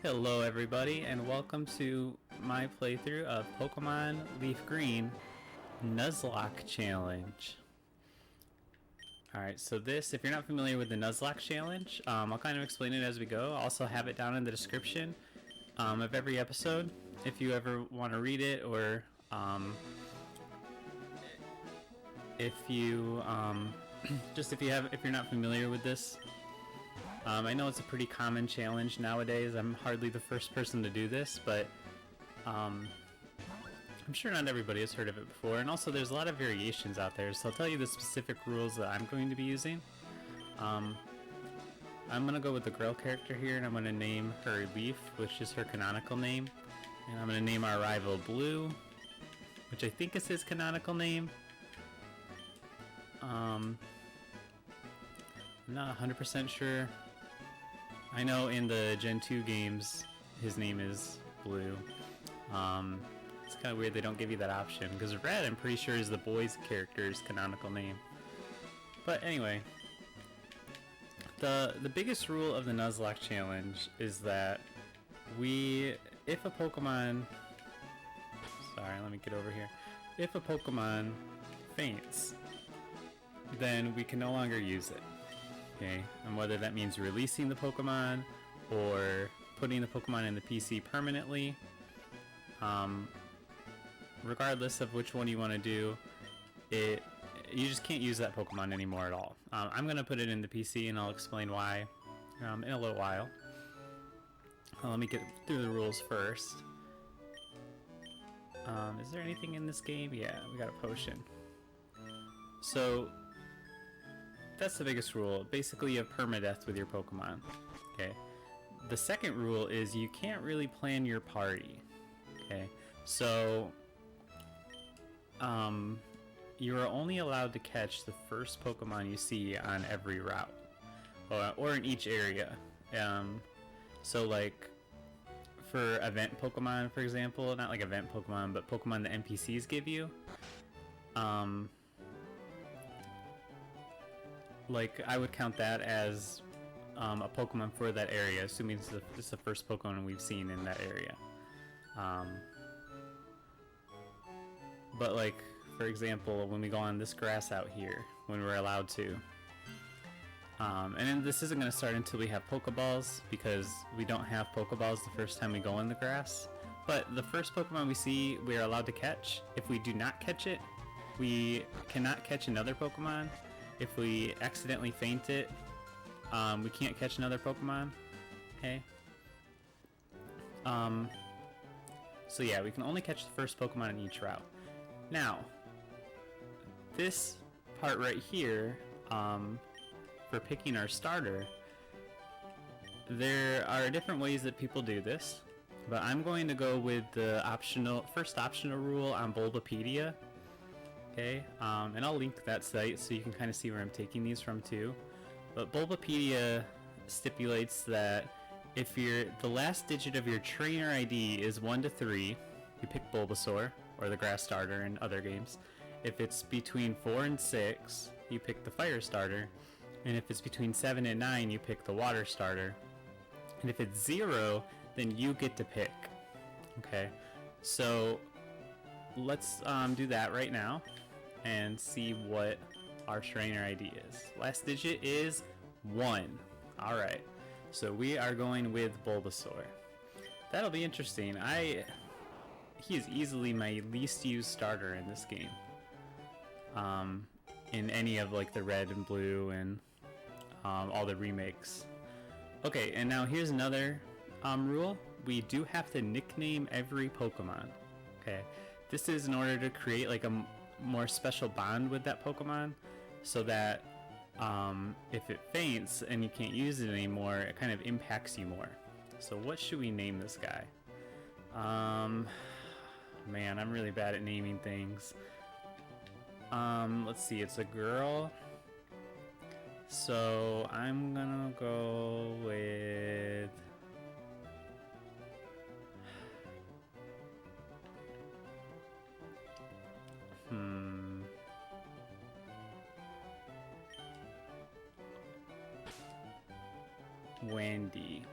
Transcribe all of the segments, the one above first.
Hello everybody and welcome to my playthrough of Pokemon LeafGreen Nuzlocke Challenge. Alright, so this, if you're not familiar with the Nuzlocke Challenge, I'll kind of explain it as we go. I'll also have it down in the description of every episode if you ever want to read it, or if you if you're not familiar with this. I know it's a pretty common challenge nowadays. I'm hardly the first person to do this, but I'm sure not everybody has heard of it before. And also there's a lot of variations out there, so I'll tell you the specific rules that I'm going to be using. I'm going to go with the girl character here, and I'm going to name her Leaf, which is her canonical name. And I'm going to name our rival Blue, which I think is his canonical name. I'm not 100% sure. I know in the Gen 2 games, his name is Blue. It's kind of weird they don't give you that option, because Red, I'm pretty sure, is the boy's character's canonical name. But anyway, the biggest rule of the Nuzlocke Challenge is that if a Pokemon, sorry, let me get over here. If a Pokemon faints, then we can no longer use it. Okay, and whether that means releasing the Pokemon or putting the Pokemon in the PC permanently, regardless of which one you want to do, you just can't use that Pokemon anymore at all. I'm going to put it in the PC, and I'll explain why in a little while. Let me get through the rules first. Is there anything in this game? Yeah, we got a potion. So that's the biggest rule. Basically, you have permadeath with your Pokemon. Okay. The second rule is you can't really plan your party. Okay. So, you are only allowed to catch the first Pokemon you see on every route, or in each area. So like for event Pokemon, for example, not like event Pokemon, but Pokemon the NPCs give you. Like, I would count that as a Pokemon for that area, assuming it's the first Pokemon we've seen in that area. But like, for example, when we go on this grass out here, when we're allowed to, and then this isn't going to start until we have Pokeballs, because we don't have Pokeballs the first time we go in the grass. But the first Pokemon we see, we are allowed to catch. If we do not catch it, we cannot catch another Pokemon. If we accidentally faint it, we can't catch another Pokemon. Okay. So yeah, we can only catch the first Pokemon in each route. Now, this part right here, for picking our starter, there are different ways that people do this, but I'm going to go with the first optional rule on Bulbapedia. Okay, and I'll link that site so you can kind of see where I'm taking these from too. But Bulbapedia stipulates that if the last digit of your trainer ID is 1 to 3, you pick Bulbasaur, or the grass starter in other games. If it's between 4 and 6, you pick the fire starter. And if it's between 7 and 9, you pick the water starter. And if it's 0, then you get to pick. Okay, so let's do that right now and see what our trainer ID is. Last digit is 1. Alright, so we are going with Bulbasaur. That'll be interesting. He is easily my least used starter in this game. In any of like the red and blue and all the remakes. Okay, and now here's another rule. We do have to nickname every Pokemon. Okay, this is in order to create like a more special bond with that Pokemon, so that if it faints and you can't use it anymore, it kind of impacts you more. So what should we name this guy? Man, I'm really bad at naming things. Let's see, it's a girl, so I'm gonna go with Wendy.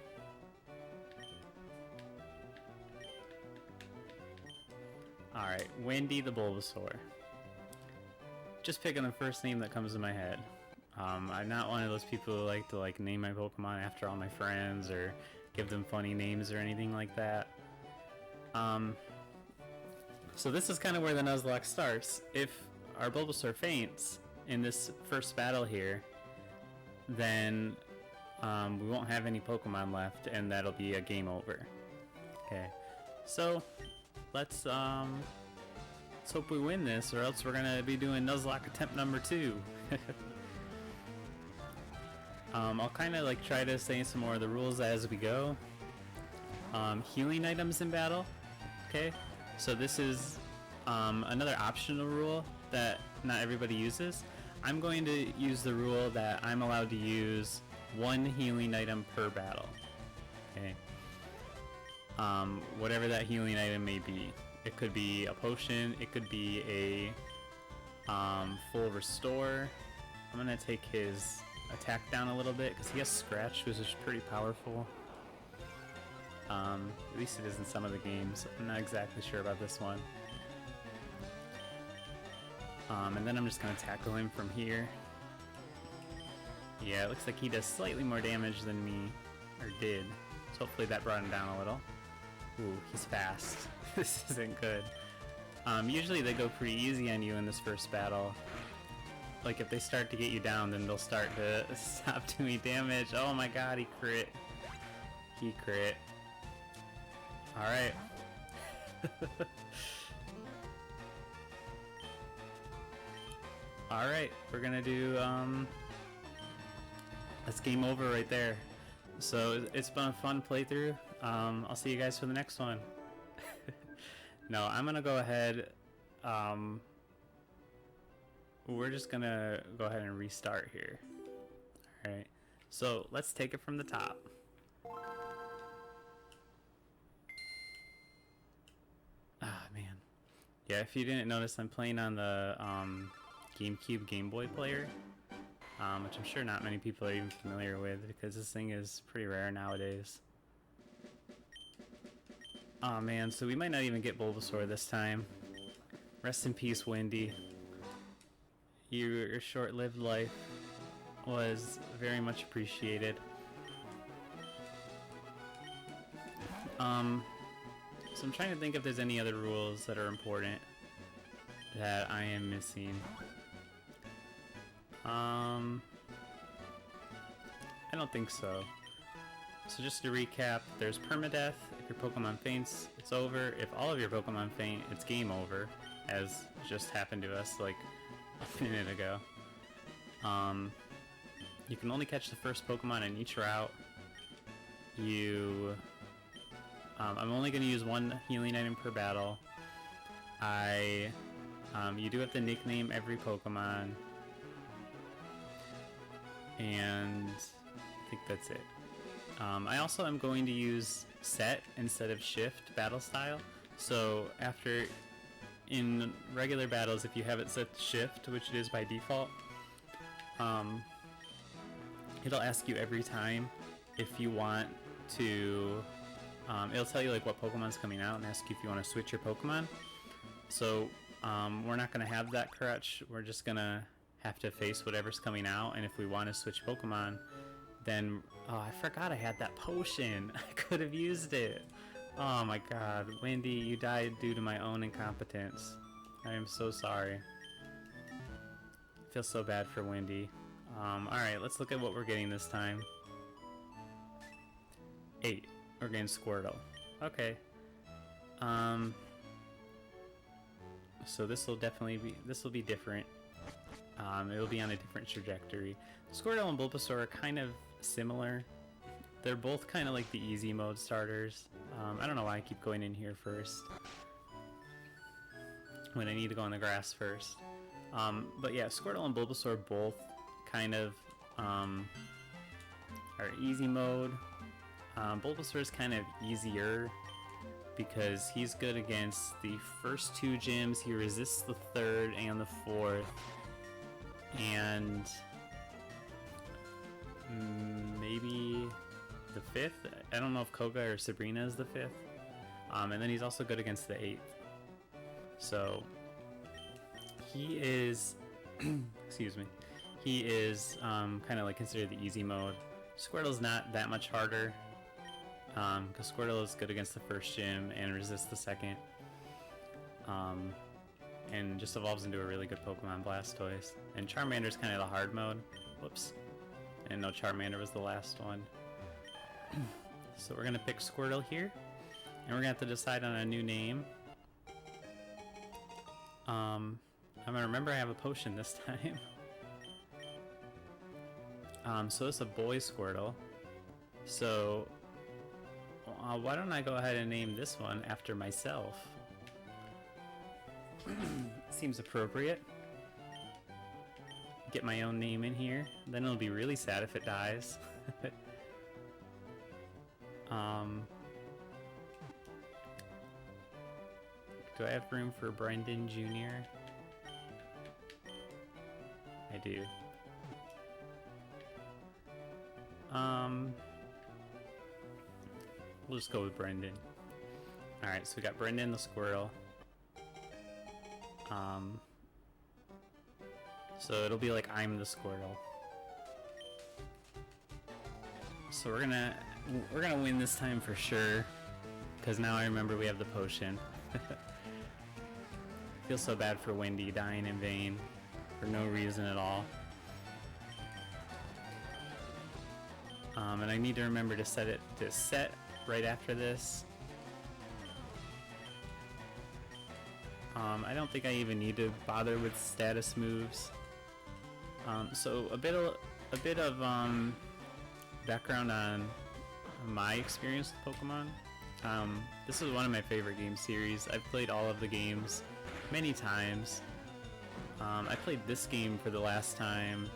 Alright, Wendy the Bulbasaur. Just picking the first name that comes to my head. I'm not one of those people who like to name my Pokemon after all my friends or give them funny names or anything like that. So this is kind of where the Nuzlocke starts. If our Bulbasaur faints in this first battle here, then we won't have any Pokemon left, and that'll be a game over. Okay, so let's hope we win this, or else we're gonna be doing Nuzlocke attempt number 2. I'll kind of try to say some more of the rules as we go. Healing items in battle. Okay, so this is another optional rule that not everybody uses. I'm going to use the rule that I'm allowed to use 1 healing item per battle. Okay. Whatever that healing item may be. It could be a potion, it could be a full restore. I'm gonna take his attack down a little bit because he has Scratch, which is pretty powerful. At least it is in some of the games. I'm not exactly sure about this one. And then I'm just gonna tackle him from here. Yeah, it looks like he does slightly more damage than me, or did. So hopefully that brought him down a little. Ooh, he's fast. This isn't good. Usually they go pretty easy on you in this first battle. Like if they start to get you down, then they'll start to stop doing damage. Oh my god, he crit. He crit. Alright. Alright, we're gonna do, that's game over right there. So it's been a fun playthrough. I'll see you guys for the next one. No, I'm gonna go ahead, we're just gonna go ahead and restart here. Alright, so let's take it from the top. Ah, man. Yeah, if you didn't notice, I'm playing on the GameCube Game Boy player, which I'm sure not many people are even familiar with because this thing is pretty rare nowadays. Oh man, so we might not even get Bulbasaur this time. Rest in peace, Wendy. Your short-lived life was very much appreciated. So I'm trying to think if there's any other rules that are important that I am missing. I don't think so. So just to recap, there's Permadeath. If your Pokemon faints, it's over. If all of your Pokemon faint, it's game over, as just happened to us like a minute ago. You can only catch the first Pokemon in each route. I'm only going to use 1 healing item per battle. You do have to nickname every Pokemon. And I think that's it. I also am going to use set instead of shift battle style. So in regular battles, if you have it set to shift, which it is by default, it'll ask you every time if you want to, it'll tell you what Pokemon's coming out and ask you if you want to switch your Pokemon. So we're not going to have that crutch. We're just going to have to face whatever's coming out, and if we want to switch Pokemon, then oh, I forgot I had that potion. I could have used it. Oh my god, Wendy, you died due to my own incompetence. I am so sorry. I feel so bad for Wendy. Alright, let's look at what we're getting this time. 8. We're getting Squirtle. Okay. So this will be different. It'll be on a different trajectory. Squirtle and Bulbasaur are kind of similar. They're both kind of like the easy mode starters. I don't know why I keep going in here first when I need to go on the grass first. But yeah, Squirtle and Bulbasaur both kind of are easy mode. Bulbasaur is kind of easier because he's good against the first 2 gyms. He resists the 3rd and the 4th. And maybe the 5th? I don't know if Koga or Sabrina is the 5th. And then he's also good against the 8th. So he is, excuse me, he is kind of like considered the easy mode. Squirtle's not that much harder, because Squirtle is good against the first gym and resists the second, and just evolves into a really good Pokemon, Blastoise. And Charmander's kind of the hard mode. Whoops. And no, Charmander was the last one. So we're gonna pick Squirtle here, and we're gonna have to decide on a new name. I'm gonna remember I have a potion this time. So it's a boy Squirtle. So why don't I go ahead and name this one after myself? Seems appropriate. Get my own name in here. Then it'll be really sad if it dies. Do I have room for Brendan Jr.? I do. We'll just go with Brendan. Alright, so we got Brendan the Squirrel. So it'll be like I'm the Squirtle. So we're gonna win this time for sure, because now I remember we have the potion. Feel so bad for Wendy dying in vain for no reason at all. And I need to remember to set it to set right after this. I don't think I even need to bother with status moves. So a bit of background on my experience with Pokemon. This is one of my favorite game series. I've played all of the games many times. I played this game for the last time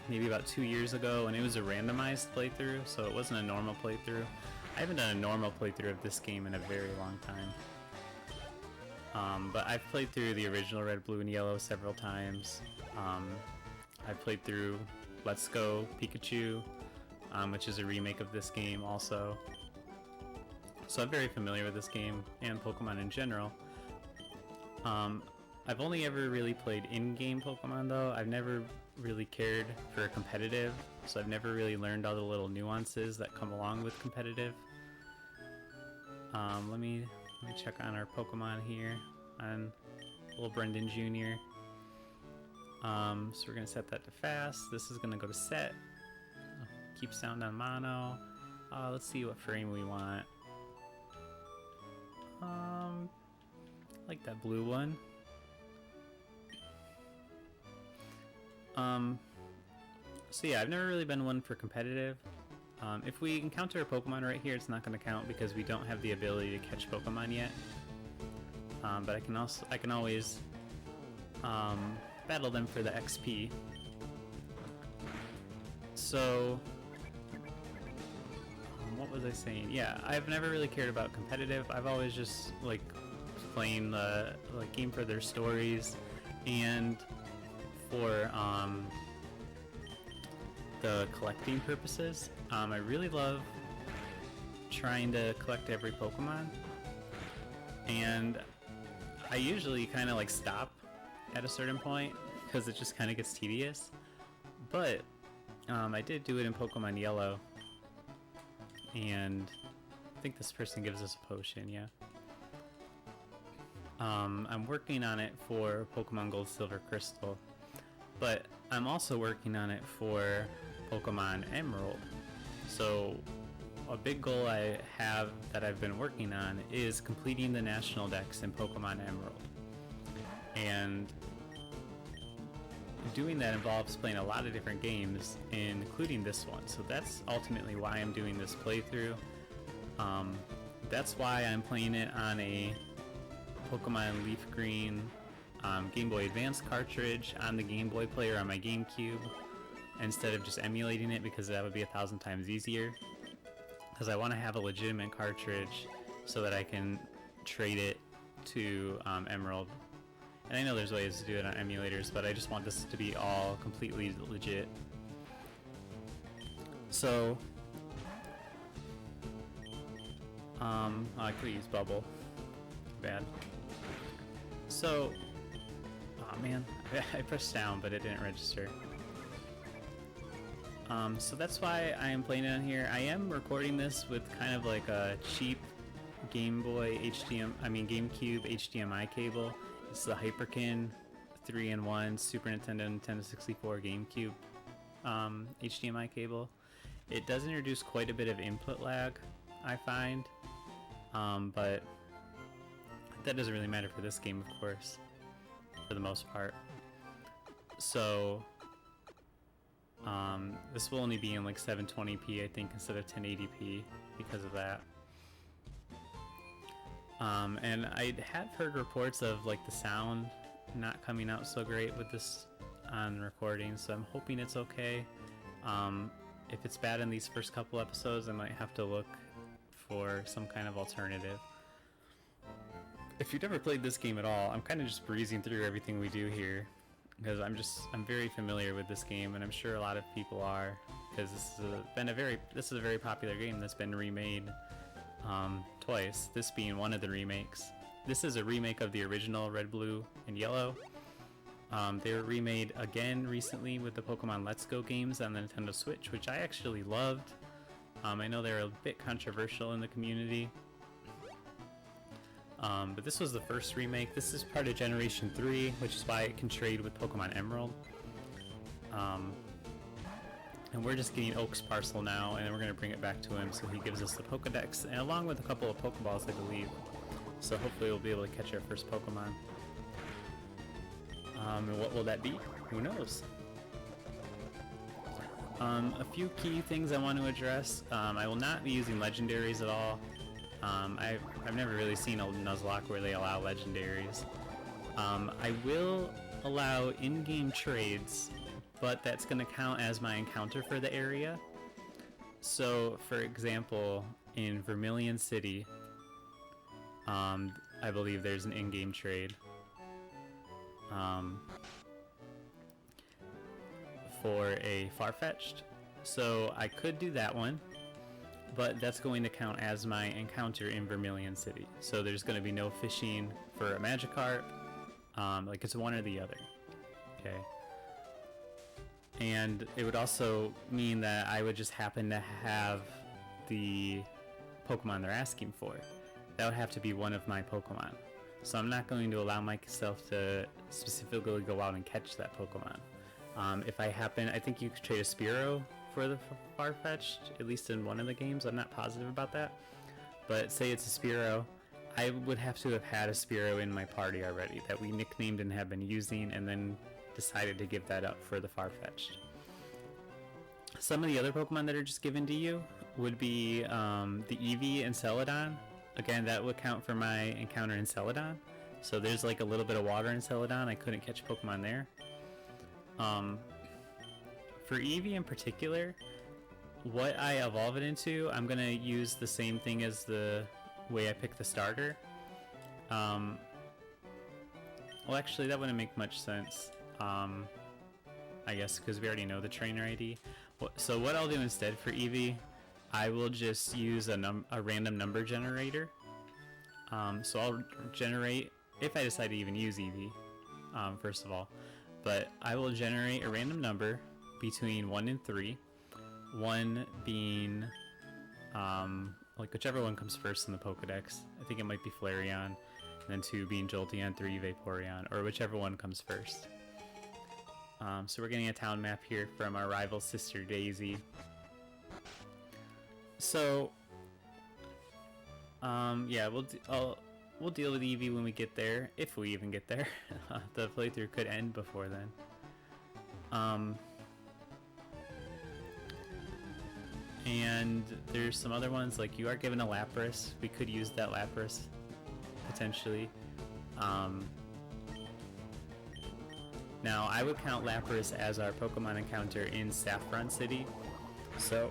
maybe about 2 years ago, and it was a randomized playthrough, so it wasn't a normal playthrough. I haven't done a normal playthrough of this game in a very long time. But I've played through the original Red, Blue, and Yellow several times. I've played through Let's Go Pikachu, which is a remake of this game also. So I'm very familiar with this game and Pokemon in general. I've only ever really played in-game Pokemon though. I've never really cared for competitive, so I've never really learned all the little nuances that come along with competitive. Let me check on our Pokemon here on little Brendan Jr. So we're gonna set that to fast. This is gonna go to set. Keep sound on mono. Let's see what frame we want. I like that blue one. So yeah, I've never really been one for competitive. If we encounter a Pokemon right here, it's not going to count because we don't have the ability to catch Pokemon yet. But I can always battle them for the XP. So what was I saying? Yeah, I've never really cared about competitive. I've always just like playing the game for their stories and for the collecting purposes. I really love trying to collect every Pokemon, and I usually kind of like stop at a certain point because it just kind of gets tedious, but I did do it in Pokemon Yellow, and I think this person gives us a potion, yeah. I'm working on it for Pokemon Gold, Silver, Crystal, but I'm also working on it for Pokemon Emerald. So a big goal I have that I've been working on is completing the National Dex in Pokemon Emerald. And doing that involves playing a lot of different games, including this one. So that's ultimately why I'm doing this playthrough. That's why I'm playing it on a Pokemon LeafGreen Game Boy Advance cartridge on the Game Boy player on my GameCube, instead of just emulating it, because that would be 1,000 times easier. Because I want to have a legitimate cartridge so that I can trade it to Emerald. And I know there's ways to do it on emulators, but I just want this to be all completely legit. So, I could use Bubble. Bad. So, oh man, I pressed down, but it didn't register. So that's why I am playing it on here. I am recording this with kind of like a cheap Game Boy GameCube HDMI cable. It's the Hyperkin 3-in-1 Super Nintendo, Nintendo 64, GameCube HDMI cable. It does introduce quite a bit of input lag, I find, but that doesn't really matter for this game, of course, for the most part. So this will only be in like 720p, I think, instead of 1080p because of that. And I have heard reports of like the sound not coming out so great with this on recording, so I'm hoping it's okay. If it's bad in these first couple episodes, I might have to look for some kind of alternative. If you've never played this game at all, I'm kind of just breezing through everything we do here, because I'm very familiar with this game, and I'm sure a lot of people are, because this is a very popular game that's been remade twice, this being one of the remakes. This is a remake of the original Red, Blue, and Yellow. They were remade again recently with the Pokemon Let's Go games on the Nintendo Switch, which I actually loved. I know they're a bit controversial in the community. But this was the first remake. This is part of Generation 3, which is why it can trade with Pokemon Emerald. And we're just getting Oak's parcel now, and then we're going to bring it back to him so he gives us the Pokedex, and along with a couple of Pokeballs, I believe. So hopefully we'll be able to catch our first Pokemon. And what will that be? Who knows? A few key things I want to address. I will not be using legendaries at all. I've never really seen a Nuzlocke where they allow legendaries. I will allow in-game trades, but that's going to count as my encounter for the area. So, for example, in Vermilion City, I believe there's an in-game trade for a Farfetch'd. So I could do that one, but that's going to count as my encounter in Vermilion City. So there's going to be no fishing for a Magikarp. Like it's one or the other. Okay. And it would also mean that I would just happen to have the Pokemon they're asking for. That would have to be one of my Pokemon. So I'm not going to allow myself to specifically go out and catch that Pokemon. If I think you could trade a Spearow for the Farfetch'd, at least in one of the games. I'm not positive about that. But say it's a Spearow, I would have to have had a Spearow in my party already that we nicknamed and have been using, and then decided to give that up for the Farfetch'd. Some of the other Pokemon that are just given to you would be the Eevee and Celadon. Again, that would count for my encounter in Celadon. So there's like a little bit of water in Celadon. I couldn't catch Pokemon there. For Eevee in particular, what I evolve it into, I'm going to use the same thing as the way I pick the starter. Well, actually, that wouldn't make much sense. I guess because we already know the trainer ID. So what I'll do instead for Eevee, I will just use a random number generator. So I'll generate, if I decide to even use Eevee, first of all, but I will generate a random number between 1 and 3, 1 being like whichever one comes first in the Pokedex. I think it might be Flareon, and then 2 being Jolteon, 3 Vaporeon, or whichever one comes first. So we're getting a town map here from our rival sister Daisy. So yeah, we'll deal with Eevee when we get there, if we even get there. The playthrough could end before then. And there's some other ones, like you are given a Lapras. We could use that Lapras potentially. Now I would count Lapras as our Pokemon encounter in Saffron City. So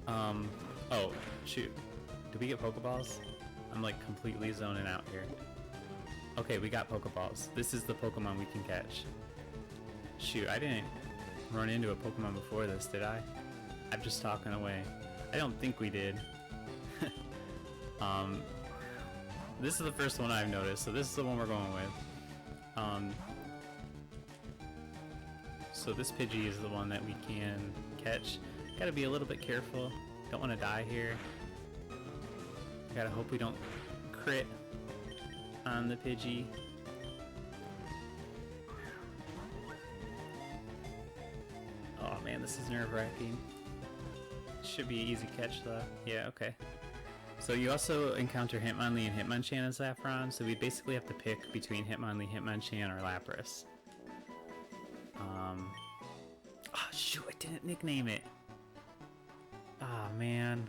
oh shoot, did we get Pokeballs? I'm like completely zoning out here. Okay, we got Pokeballs. This is the Pokemon we can catch. Shoot, I didn't run into a Pokemon before this, did I? I'm just talking away. I don't think we did. This is the first one I've noticed, so this is the one we're going with. So this Pidgey is the one that we can catch. Gotta be a little bit careful. Don't want to die here. Gotta hope we don't crit on the Pidgey. Oh man, this is nerve-wracking. Should be an easy catch though. Yeah, okay. So you also encounter Hitmonlee and Hitmonchan in Saffron, so we basically have to pick between Hitmonlee, Hitmonchan, or Lapras. Oh shoot, I didn't nickname it. Ah man.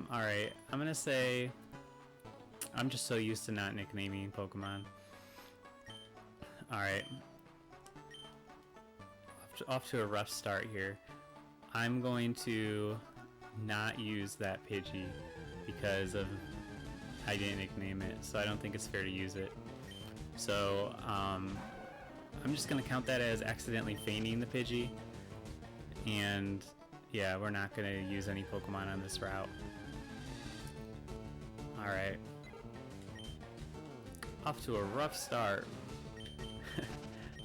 Alright, I'm gonna say I'm just so used to not nicknaming Pokemon. Alright. Off to a rough start here. I'm going to not use that Pidgey because of I didn't nickname it, so I don't think it's fair to use it. So I'm just gonna count that as accidentally feigning the Pidgey, and yeah, we're not gonna use any Pokemon on this route. Alright. Off to a rough start.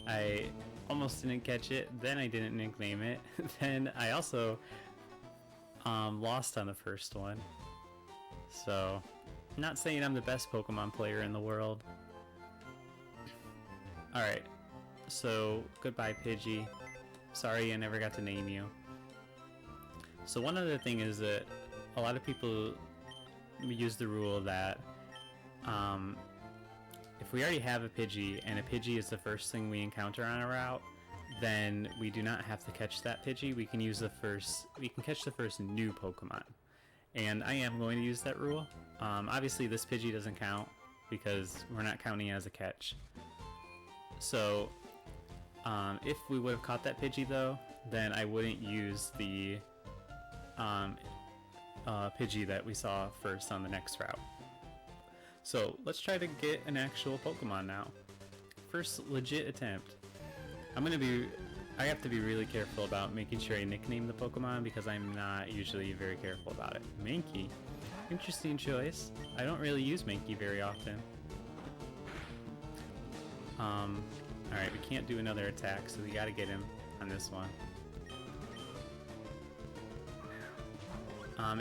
I almost didn't catch it, then I didn't nickname it, then I also lost on the first one. So, not saying I'm the best Pokemon player in the world. Alright, so goodbye Pidgey. Sorry I never got to name you. So one other thing is that a lot of people use the rule that if we already have a Pidgey and a Pidgey is the first thing we encounter on a route, then we do not have to catch that Pidgey. We can catch the first new Pokemon. And I am going to use that rule. Obviously this Pidgey doesn't count because we're not counting as a catch. So if we would have caught that Pidgey though, then I wouldn't use the Pidgey that we saw first on the next route. So let's try to get an actual Pokemon now. First legit attempt. I have to be really careful about making sure I nickname the Pokemon because I'm not usually very careful about it. Mankey. Interesting choice. I don't really use Mankey very often. Alright, we can't do another attack, so we gotta get him on this one.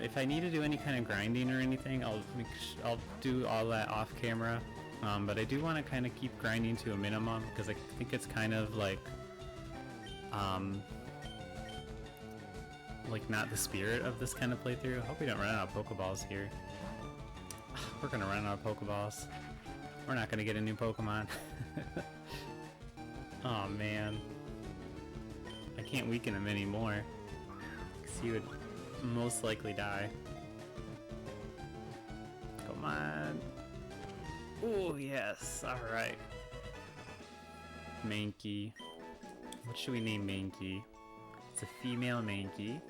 If I need to do any kind of grinding or anything, I'll do all that off camera. But I do want to kind of keep grinding to a minimum because I think it's kind of like not the spirit of this kind of playthrough. I hope we don't run out of Pokeballs here. We're gonna run out of Pokeballs. We're not gonna get a new Pokemon. Oh man. I can't weaken him anymore because he would most likely die. Come on. Oh yes, alright. Mankey. What should we name Mankey? It's a female Mankey.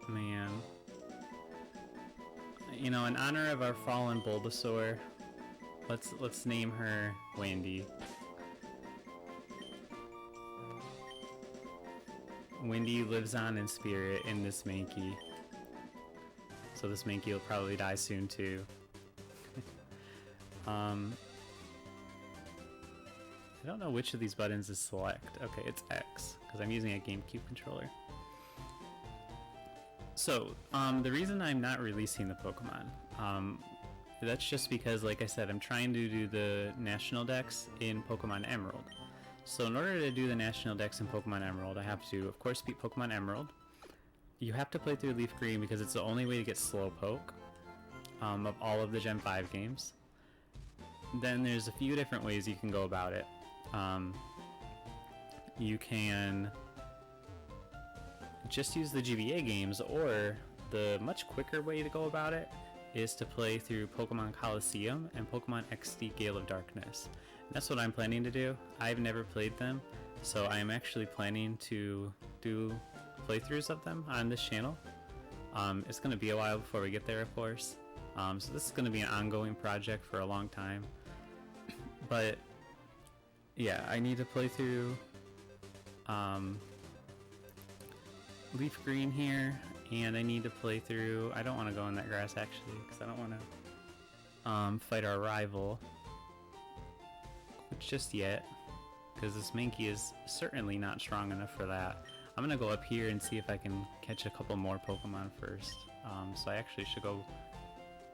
Man. You know, in honor of our fallen Bulbasaur, let's name her Wendy. Wendy lives on in spirit in this Mankey. So this Mankey will probably die soon too. I don't know which of these buttons is select. Okay, it's X, because I'm using a GameCube controller. So, the reason I'm not releasing the Pokemon, that's just because, like I said, I'm trying to do the National Dex in Pokemon Emerald. So in order to do the National Dex in Pokemon Emerald, I have to, of course, beat Pokemon Emerald. You have to play through LeafGreen because it's the only way to get Slowpoke of all of the Gen 5 games. Then there's a few different ways you can go about it. You can just use the GBA games, or the much quicker way to go about it is to play through Pokemon Coliseum and Pokemon XD Gale of Darkness. And that's what I'm planning to do. I've never played them, so I'm actually planning to do playthroughs of them on this channel. It's going to be a while before we get there, of course, So this is going to be an ongoing project for a long time. But yeah, I need to play through LeafGreen here, and I need to play through, I don't want to go in that grass actually, because I don't want to fight our rival just yet, because this Mankey is certainly not strong enough for that. I'm gonna go up here and see if I can catch a couple more Pokemon first. So I actually should go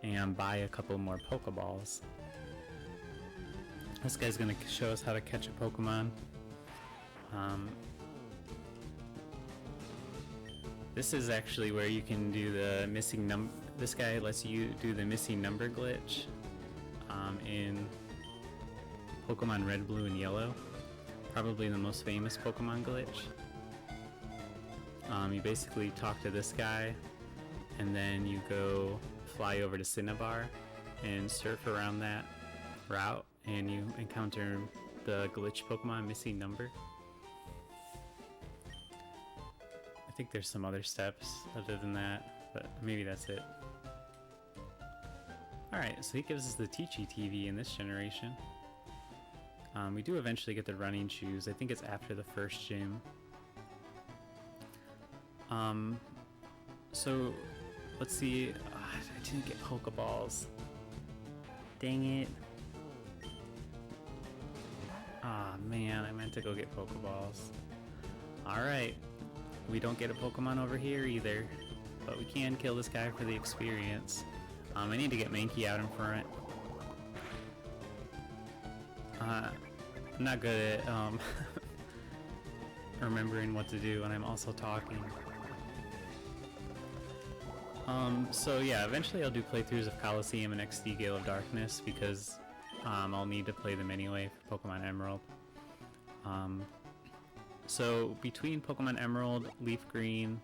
and buy a couple more Pokeballs. This guy's gonna show us how to catch a Pokemon. This is actually where you can do the missing number. This guy lets you do the missing number glitch in Pokemon Red, Blue, and Yellow. Probably the most famous Pokemon glitch. You basically talk to this guy, and then you go fly over to Cinnabar and surf around that route, and you encounter the glitch Pokemon missing number. I think there's some other steps other than that, but maybe that's it. Alright, so he gives us the Teachy TV in this generation. We do eventually get the running shoes. I think it's after the first gym. So let's see. I didn't get Pokeballs. Dang it. Ah, man, I meant to go get Pokeballs. Alright. We don't get a Pokemon over here either, but we can kill this guy for the experience. I need to get Mankey out in front. I'm not good at remembering what to do when I'm also talking. So yeah, eventually I'll do playthroughs of Coliseum and XD Gale of Darkness, because I'll need to play them anyway for Pokemon Emerald. So between Pokemon Emerald, LeafGreen,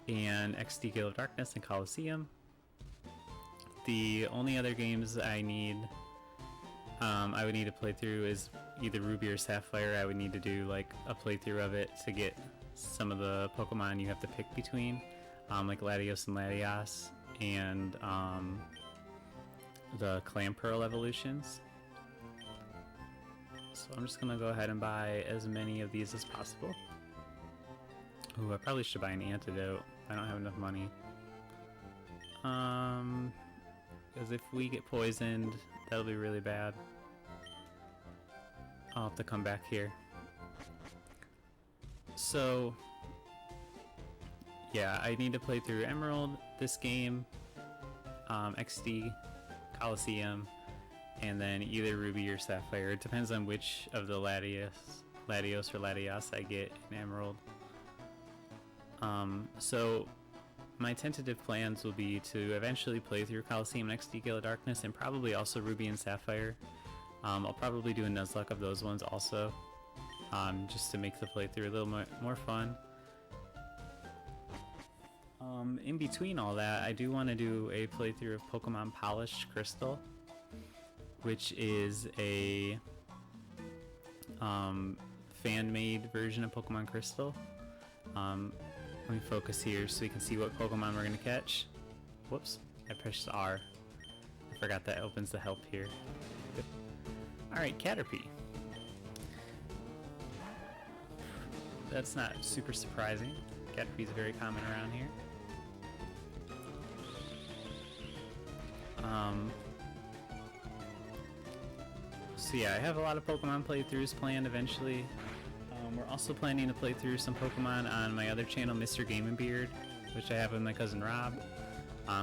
and XD Gale of Darkness and Coliseum, the only other games I would need to play through is either Ruby or Sapphire. I would need to do like a playthrough of it to get some of the Pokemon you have to pick between, like Latios and Latias, and the Clamperl evolutions. So I'm just gonna go ahead and buy as many of these as possible. Ooh, I probably should buy an antidote. I don't have enough money. Because if we get poisoned, that'll be really bad. I'll have to come back here. So yeah, I need to play through Emerald, this game, XD, Coliseum, and then either Ruby or Sapphire. It depends on which of the Latios or Latias I get in Emerald. So my tentative plans will be to eventually play through Coliseum and XD Gale of Darkness, and probably also Ruby and Sapphire. I'll probably do a Nuzlocke of those ones also, just to make the playthrough a little more fun. In between all that, I do want to do a playthrough of Pokemon Polished Crystal, which is a fan-made version of Pokemon Crystal. Let me focus here so we can see what Pokemon we're going to catch. Whoops, I pressed R. I forgot that opens the help here. Alright, Caterpie. That's not super surprising. Caterpie's very common around here. So yeah, I have a lot of Pokemon playthroughs planned eventually. We're also planning to play through some Pokemon on my other channel, Mr. Game & Beard, which I have with my cousin Rob.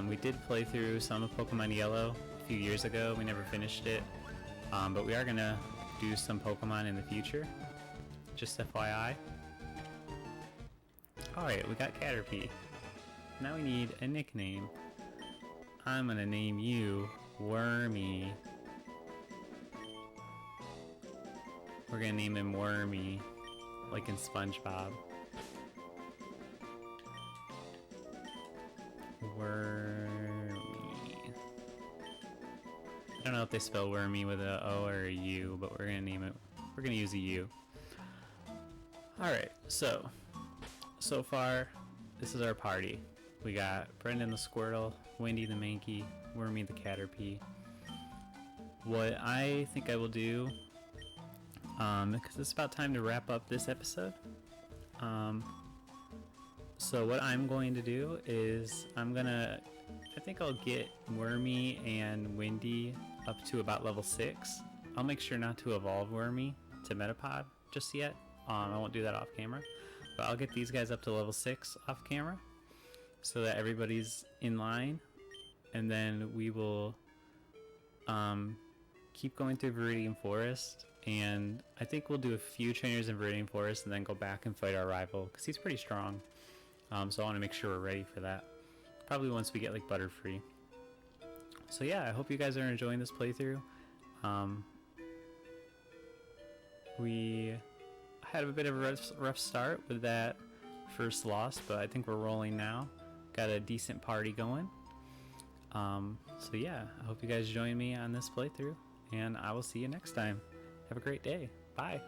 We did play through some of Pokemon Yellow a few years ago. We never finished it, but we are going to do some Pokemon in the future, just FYI. Alright, we got Caterpie. Now we need a nickname. I'm going to name you Wormy. We're going to name him Wormy, like in SpongeBob. Wormy. I don't know if they spell Wormy with a O or a U, but we're gonna name it. We're gonna use a U. All right. So far, this is our party. We got Brendan the Squirtle, Wendy the Mankey, Wormy the Caterpie. What I think I will do, because it's about time to wrap up this episode. So what I'm going to do is I think I'll get Wormy and Wendy up to about level 6. I'll make sure not to evolve Wormy to Metapod just yet. I won't do that off camera, but I'll get these guys up to level 6 off camera so that everybody's in line, and then we will keep going through Viridian Forest, and I think we'll do a few trainers in Viridian Forest and then go back and fight our rival because he's pretty strong. So I want to make sure we're ready for that. Probably once we get like Butterfree. So yeah, I hope you guys are enjoying this playthrough. We had a bit of a rough start with that first loss, but I think we're rolling now. Got a decent party going. So yeah, I hope you guys join me on this playthrough, and I will see you next time. Have a great day. Bye.